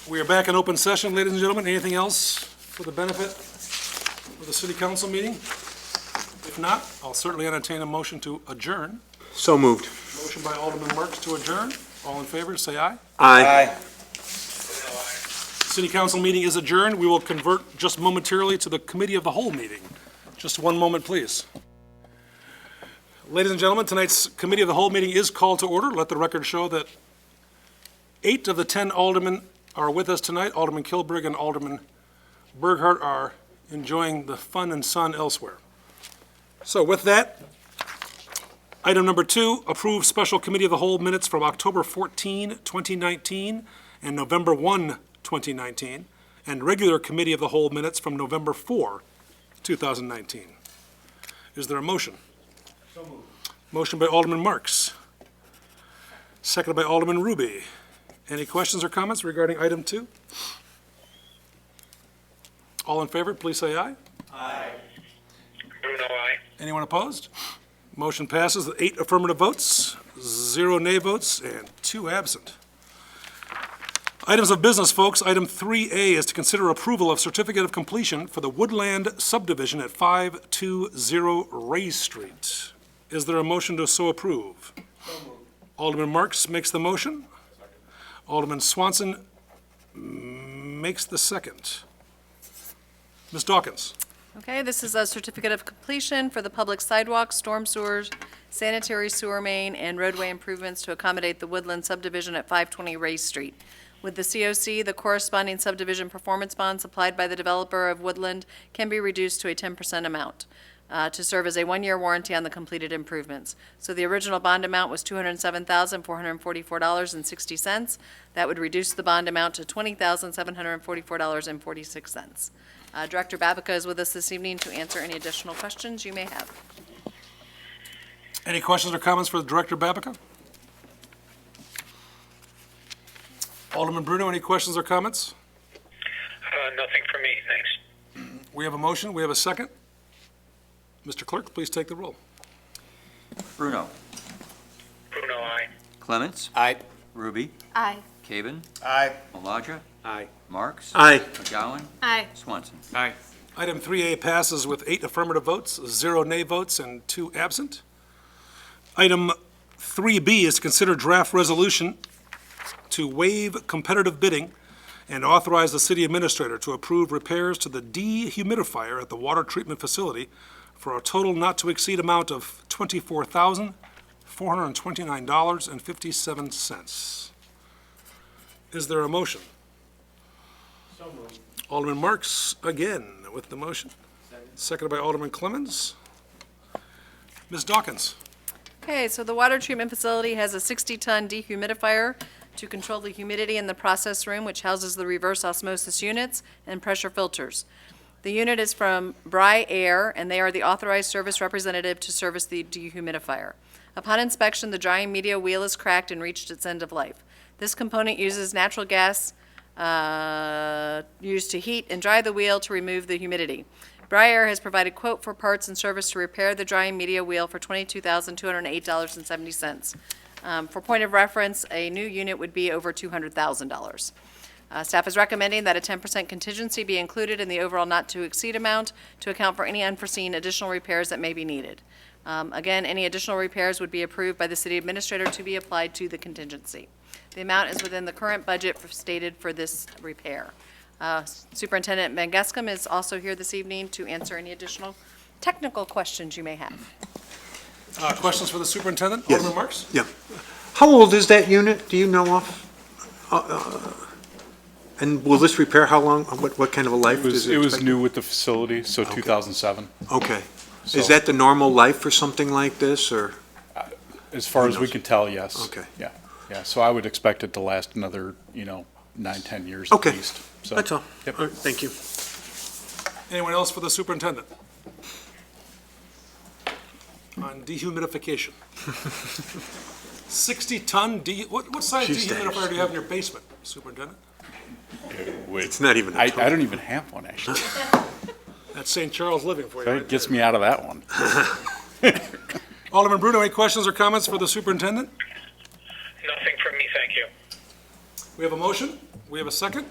We are back in open session, ladies and gentlemen. Anything else for the benefit of the city council meeting? If not, I'll certainly entertain a motion to adjourn. So moved. Motion by Alderman Marks to adjourn. All in favor, say aye. Aye. City council meeting is adjourned. We will convert just momentarily to the committee of the whole meeting. Just one moment, please. Ladies and gentlemen, tonight's committee of the whole meeting is called to order. Let the record show that 8 of the 10 aldermen are with us tonight. Alderman Kilbrigg and Alderman Burghardt are enjoying the fun and sun elsewhere. So with that, item number 2, approve special committee of the whole minutes from October 14, 2019 and November 1, 2019, and regular committee of the whole minutes from November 4, 2019. Is there a motion? So moved. Motion by Alderman Marks, seconded by Alderman Ruby. Any questions or comments regarding item 2? All in favor, please say aye. Bruno, aye. Anyone opposed? Motion passes with 8 affirmative votes, 0 nay votes, and 2 absent. Items of business, folks. Item 3A is to consider approval of certificate of completion for the Woodland subdivision at 520 Ray Street. Is there a motion to so approve? Alderman Marks makes the motion. Alderman Swanson makes the second. Ms. Dawkins. Okay, this is a certificate of completion for the public sidewalks, storm sewers, sanitary sewer main, and roadway improvements to accommodate the Woodland subdivision at 520 Ray Street. With the COC, the corresponding subdivision performance bond supplied by the developer of Woodland can be reduced to a 10% amount to serve as a 1-year warranty on the completed improvements. So the original bond amount was $207,444.60. That would reduce the bond amount to $20,744.46. Director Babica is with us this evening to answer any additional questions you may have. Any questions or comments for Director Babica? Alderman Bruno, any questions or comments? Nothing for me, thanks. We have a motion. We have a second. Mr. Clerk, please take the roll. Bruno. Bruno, aye. Clements. Aye. Ruby. Aye. Caven. Aye. Maladra. Aye. Marks. Aye. McGowan. Aye. Swanson. Aye. Item 3A passes with 8 affirmative votes, 0 nay votes, and 2 absent. Item 3B is to consider draft resolution to waive competitive bidding and authorize the city administrator to approve repairs to the dehumidifier at the water treatment facility for a total not to exceed amount of $24,429.57. Is there a motion? So moved. Alderman Marks again with the motion. Seconded by Alderman Clemmons. Ms. Dawkins. Okay, so the water treatment facility has a 60-ton dehumidifier to control the humidity in the process room, which houses the reverse osmosis units and pressure filters. The unit is from Bry Air, and they are the authorized service representative to service the dehumidifier. Upon inspection, the drying media wheel is cracked and reached its end of life. This component uses natural gas used to heat and dry the wheel to remove the humidity. Bry Air has provided quote for parts and service to repair the drying media wheel for $22,208.70. For point of reference, a new unit would be over $200,000. Staff is recommending that a 10% contingency be included in the overall not-to-exceed amount to account for any unforeseen additional repairs that may be needed. Again, any additional repairs would be approved by the city administrator to be applied to the contingency. The amount is within the current budget stated for this repair. Superintendent Mangeskam is also here this evening to answer any additional technical questions you may have. Questions for the superintendent? Yes. Alderman Marks? Yeah. How old is that unit? Do you know off? And will this repair how long, what kind of a life does it It was expect? new with the facility, so 2007. Okay. So- Is that the normal life for something like this, or? As far Who as we knows? can tell, yes. Okay. Yeah, yeah, so I would expect it to last another, 9, 10 years at Okay. least. So, That's all. yep. All right, thank you. Anyone else for the superintendent? On dehumidification. 60-ton what size Jeez, dehumidifier do you have in your basement, superintendent? It's not even a I ton. don't even have one, actually. That's St. Charles living for you. That right gets there. me out of that one. Alderman Bruno, any questions or comments for the superintendent? Nothing from me, thank you. We have a motion. We have a second.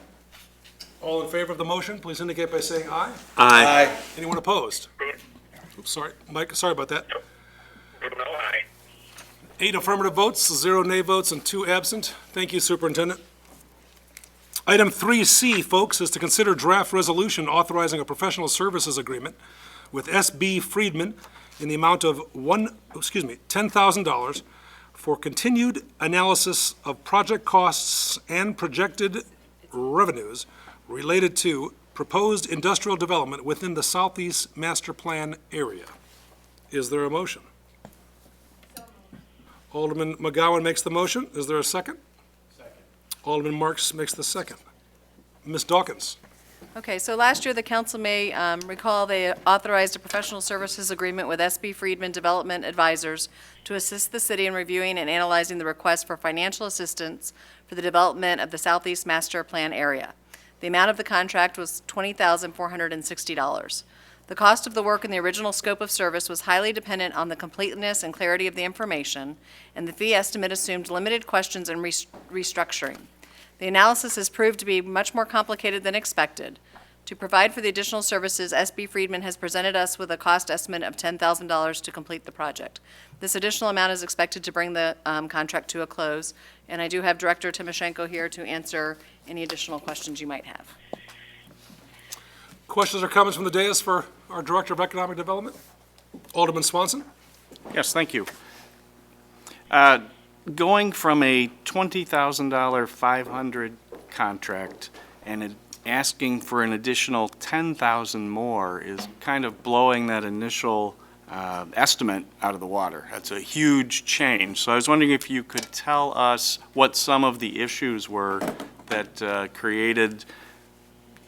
All in favor of the motion, please indicate by saying aye. Aye. Anyone opposed? Oops, sorry, Mike, sorry about that. Bruno, aye. 8 affirmative votes, 0 nay votes, and 2 absent. Thank you, Superintendent. Item 3C, folks, is to consider draft resolution authorizing a professional services agreement with S.B. Friedman in the amount of $10,000 for continued analysis of project costs and projected revenues related to proposed industrial development within the Southeast Master Plan area. Is there a motion? Alderman McGowan makes the motion. Is there a second? Second. Alderman Marks makes the second. Ms. Dawkins? Okay, so last year, the council may recall they authorized a professional services agreement with SB Friedman Development Advisors to assist the city in reviewing and analyzing the request for financial assistance for the development of the Southeast Master Plan area. The amount of the contract was $20,460. The cost of the work in the original scope of service was highly dependent on the completeness and clarity of the information, and the fee estimate assumed limited questions and restructuring. The analysis has proved to be much more complicated than expected. To provide for the additional services, SB Friedman has presented us with a cost estimate of $10,000 to complete the project. This additional amount is expected to bring the contract to a close, and I do have Director Timoshenko here to answer any additional questions you might have. Questions or comments from the dais for our Director of Economic Development? Alderman Swanson? Yes, thank you. Going from a $20,000 500 contract and asking for an additional 10,000 more is kind of blowing that initial estimate out of the water. That's a huge change. So I was wondering if you could tell us what some of the issues were that created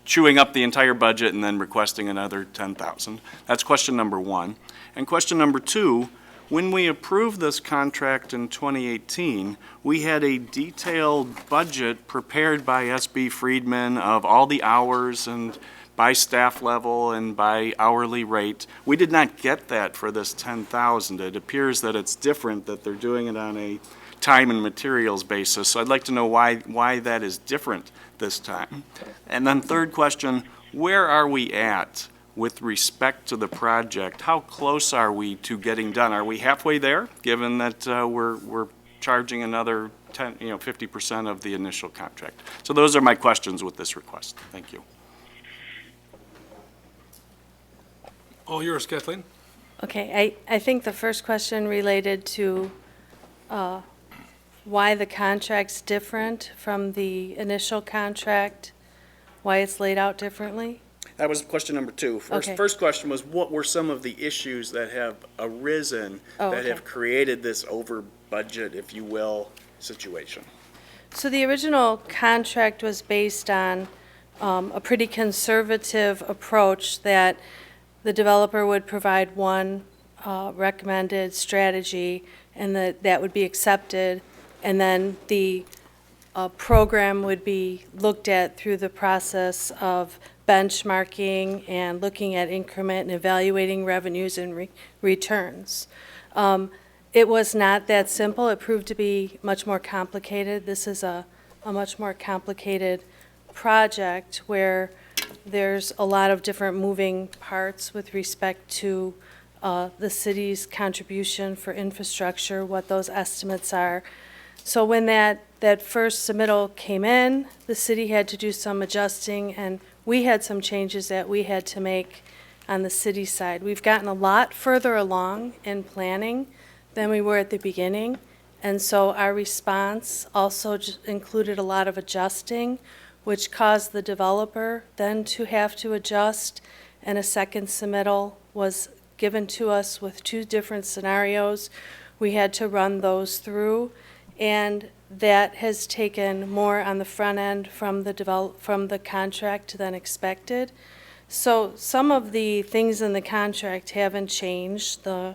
chewing up the entire budget and then requesting another 10,000. That's question number one. And question number two, when we approved this contract in 2018, we had a detailed budget prepared by SB Friedman of all the hours and by staff level and by hourly rate. We did not get that for this 10,000. It appears that it's different, that they're doing it on a time and materials basis. So I'd like to know why that is different this time. And then third question, where are we at with respect to the project? How close are we to getting done? Are we halfway there, given that we're charging another 50% of the initial contract? So those are my questions with this request. Thank you. All yours, Kathleen. Okay, I think the first question related to why the contract's different from the initial contract, why it's laid out differently? That was question number two. Okay. First question was, what were some of the issues that have arisen that have created this over budget, if you will, situation? So the original contract was based on a pretty conservative approach that the developer would provide one recommended strategy and that would be accepted, and then the program would be looked at through the process of benchmarking and looking at increment and evaluating revenues and returns. It was not that simple. It proved to be much more complicated. This is a much more complicated project where there's a lot of different moving parts with respect to the city's contribution for infrastructure, what those estimates are. So when that first submittal came in, the city had to do some adjusting, and we had some changes that we had to make on the city side. We've gotten a lot further along in planning than we were at the beginning, and so our response also included a lot of adjusting, which caused the developer then to have to adjust, and a second submittal was given to us with two different scenarios. We had to run those through, and that has taken more on the front end from the contract than expected. So some of the things in the contract haven't changed. The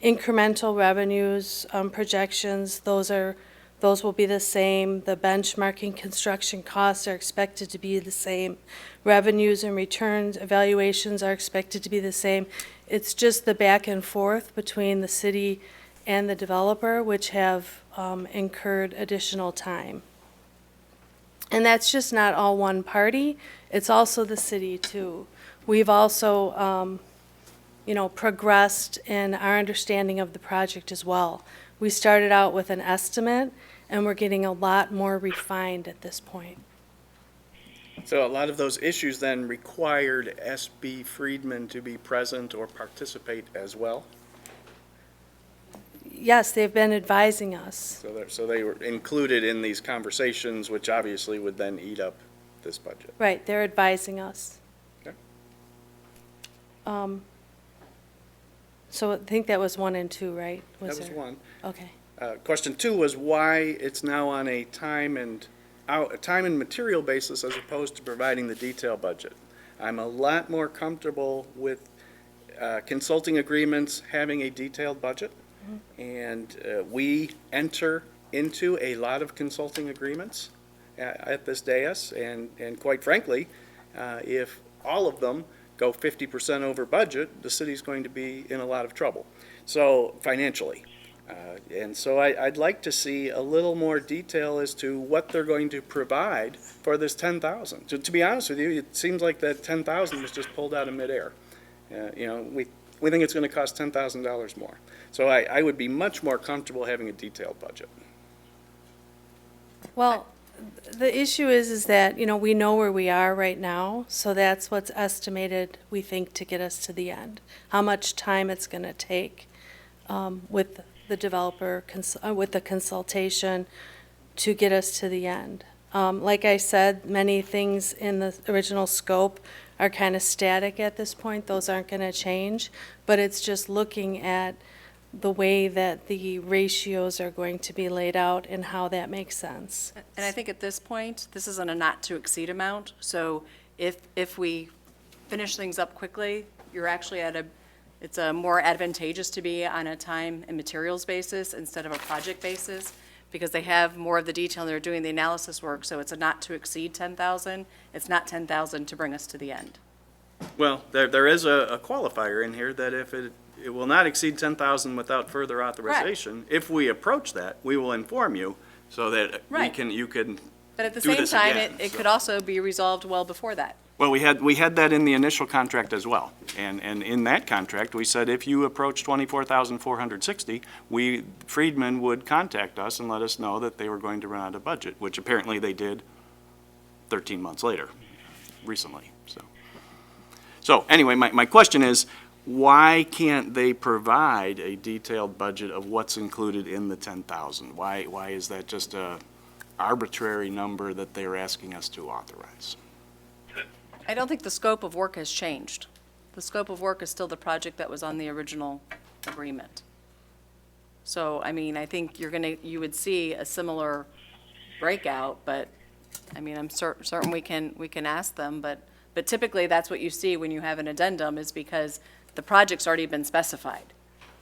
incremental revenues projections, those will be the same. The benchmarking construction costs are expected to be the same. Revenues and returns evaluations are expected to be the same. It's just the back and forth between the city and the developer which have incurred additional time. And that's just not all one party, it's also the city too. We've also progressed in our understanding of the project as well. We started out with an estimate, and we're getting a lot more refined at this point. So a lot of those issues then required SB Friedman to be present or participate as well? Yes, they've been advising us. So they were included in these conversations, which obviously would then eat up this budget. Right, they're advising us. Okay. So I think that was 1 and 2, right? That was there? one. Okay. Question 2 was why it's now on a time and material basis as opposed to providing the detail budget. I'm a lot more comfortable with consulting agreements having a detailed budget. And we enter into a lot of consulting agreements at this dais, and quite frankly, if all of them go 50% over budget, the city's going to be in a lot of trouble, so financially. And so I'd like to see a little more detail as to what they're going to provide for this 10,000. To be honest with you, it seems like that 10,000 was just pulled out of midair. We think it's going to cost $10,000 more. So I would be much more comfortable having a detailed budget. Well, the issue is that, we know where we are right now, so that's what's estimated, we think, to get us to the end. How much time it's going to take with the developer, with the consultation to get us to the end. Like I said, many things in the original scope are kind of static at this point. Those aren't going to change, but it's just looking at the way that the ratios are going to be laid out and how that makes sense. And I think at this point, this isn't a not-to-exceed amount, so if we finish things up quickly, you're actually it's more advantageous to be on a time and materials basis instead of a project basis, because they have more of the detail, and they're doing the analysis work, so it's a not-to-exceed 10,000. It's not 10,000 to bring us to the end. Well, there is a qualifier in here that if it will not exceed 10,000 without further authorization. Correct. If we approach that, we will inform you so that Right. you can But at the do same this time, again, it so. could also be resolved well before that. Well, we had that in the initial contract as well. And in that contract, we said if you approach 24,460, Friedman would contact us and let us know that they were going to run out of budget, which apparently they did 13 months later, recently, so. So anyway, my question is, why can't they provide a detailed budget of what's included in the 10,000? Why is that just a arbitrary number that they're asking us to authorize? I don't think the scope of work has changed. The scope of work is still the project that was on the original agreement. So, I mean, I think you would see a similar breakout, but, I mean, I'm certain we can ask them, but typically that's what you see when you have an addendum, is because the project's already been specified.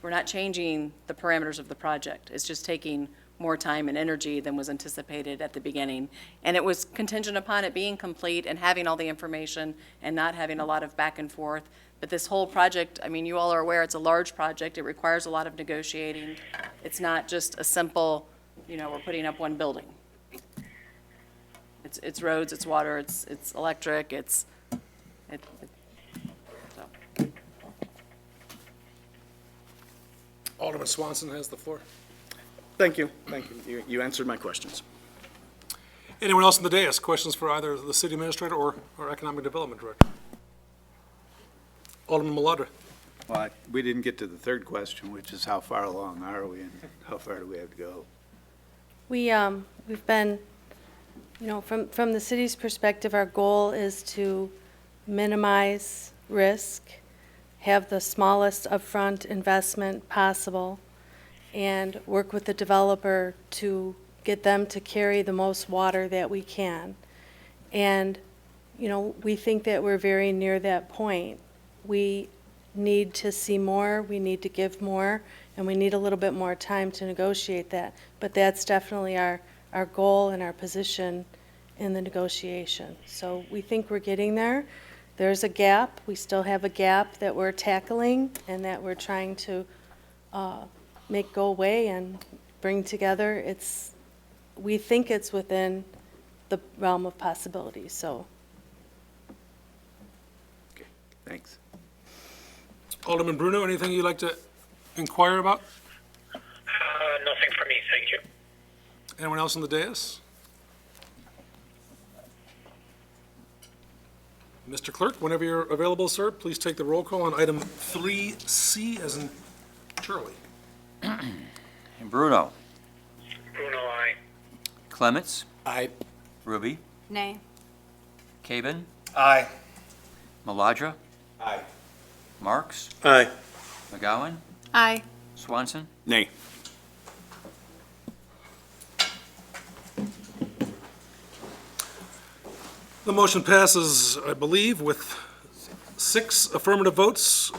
We're not changing the parameters of the project. It's just taking more time and energy than was anticipated at the beginning. And it was contingent upon it being complete and having all the information and not having a lot of back and forth. But this whole project, I mean, you all are aware, it's a large project. It requires a lot of negotiating. It's not just a simple, we're putting up one building. It's roads, it's water, it's electric, so. Alderman Swanson has the floor. Thank you. You answered my questions. Anyone else on the dais? Questions for either the city administrator or our economic development director? Alderman Maladra. Well, we didn't get to the third question, which is how far along are we and how far do we have to go? We've been, from the city's perspective, our goal is to minimize risk, have the smallest upfront investment possible, and work with the developer to get them to carry the most water that we can. And, we think that we're very near that point. We need to see more, we need to give more, and we need a little bit more time to negotiate that. But that's definitely our goal and our position in the negotiation. So we think we're getting there. There's a gap. We still have a gap that we're tackling and that we're trying to make go away and bring together. We think it's within the realm of possibilities, so. Okay, thanks. Alderman Bruno, anything you'd like to inquire about? Nothing for me, thank you. Anyone else on the dais? Mr. Clerk, whenever you're available, sir, please take the roll call on item 3C as in Charlie. Bruno. Bruno, aye. Clements. Aye. Ruby. Nay. Caven. Aye. Maladra. Aye. Marks. Aye. McGowan. Aye. Swanson. Nay. The motion passes, I believe, with 6 affirmative votes,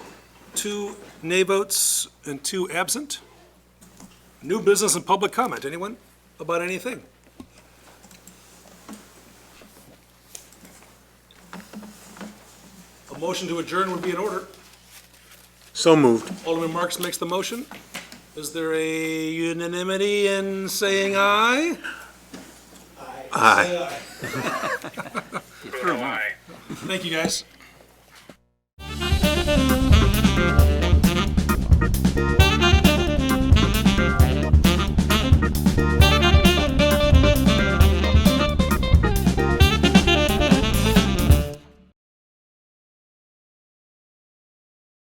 2 nay votes, and 2 absent. New business and public comment. Anyone about anything? A motion to adjourn would be in order. So moved. Alderman Marks makes the motion. Is there a unanimity in saying aye? Aye. Bruno, aye. Thank you, guys.